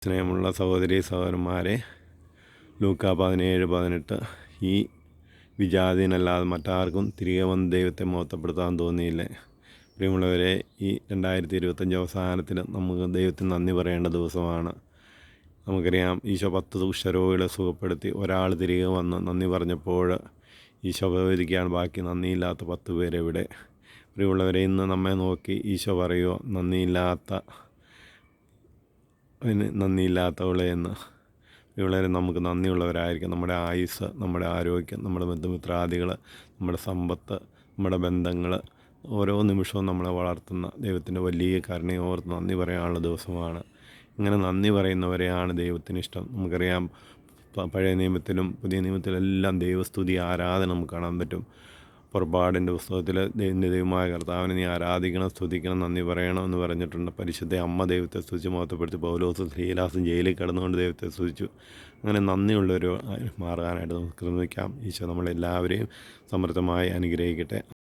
സ്നേഹമുള്ള സഹോദരി സഹോദരന്മാരെ, ലൂക്കാ 17:18 ഈ വിജാതീനല്ലാതെ മറ്റാർക്കും തിരികെ വന്ന് ദൈവത്തെ മഹത്വപ്പെടുത്താൻ തോന്നിയില്ലേ? പ്രിയമുള്ളവരെ, ഈ 2025 അവസാനത്തിൽ നമുക്ക് ദൈവത്തിന് നന്ദി പറയേണ്ട ദിവസമാണ്. നമുക്കറിയാം, ഈശോ 10 കുഷ്ഠരോഗികളെ സുഖപ്പെടുത്തി. ഒരാൾ തിരികെ വന്ന് നന്ദി പറഞ്ഞപ്പോൾ ഈശോ ചോദിക്കുകയാണ്, ബാക്കി നന്ദിയില്ലാത്ത 10 പേരെവിടെ? പ്രിയമുള്ളവരെ, ഇന്ന് നമ്മെ നോക്കി ഈശോ പറയുമോ, നന്ദിയില്ലാത്തവളെ എന്ന്? പ്രിയമുള്ളവരെ, നമുക്ക് നന്ദിയുള്ളവരായിരിക്കും. നമ്മുടെ ആയുസ്സ്, നമ്മുടെ ആരോഗ്യം, നമ്മുടെ ബന്ധുമിത്രാദികൾ, നമ്മുടെ സമ്പത്ത്, നമ്മുടെ ബന്ധങ്ങൾ, ഓരോ നിമിഷവും നമ്മളെ വളർത്തുന്ന ദൈവത്തിൻ്റെ വലിയ കരുണയെ ഓർത്ത് നന്ദി പറയാനുള്ള ദിവസമാണ്. ഇങ്ങനെ നന്ദി പറയുന്നവരെയാണ് ദൈവത്തിന് ഇഷ്ടം. നമുക്കറിയാം, പഴയ നിയമത്തിലും പുതിയ നിയമത്തിലെല്ലാം ദൈവസ്തുതി, ആരാധന നമുക്ക് കാണാൻ പറ്റും. പുറപ്പാടിൻ്റെ പുസ്തകത്തിൽ ദൈവമായ കർത്താവിനെ നീ ആരാധിക്കണം, സ്തുതിക്കണം, നന്ദി പറയണം എന്ന് പറഞ്ഞിട്ടുണ്ട്. പരിശുദ്ധ അമ്മ ദൈവത്തെ സ്തുതിച്ച് മഹത്വപ്പെടുത്തി. പൗലോസും ശീലാസും ജയിലിൽ കിടന്നുകൊണ്ട് ദൈവത്തെ സ്തുതിച്ചു. അങ്ങനെ നന്ദിയുള്ളവർ മാറാനായിട്ട് നമുക്ക് ശ്രമിക്കാം. ഈശോ നമ്മളെല്ലാവരെയും സമൃദ്ധമായി അനുഗ്രഹിക്കട്ടെ.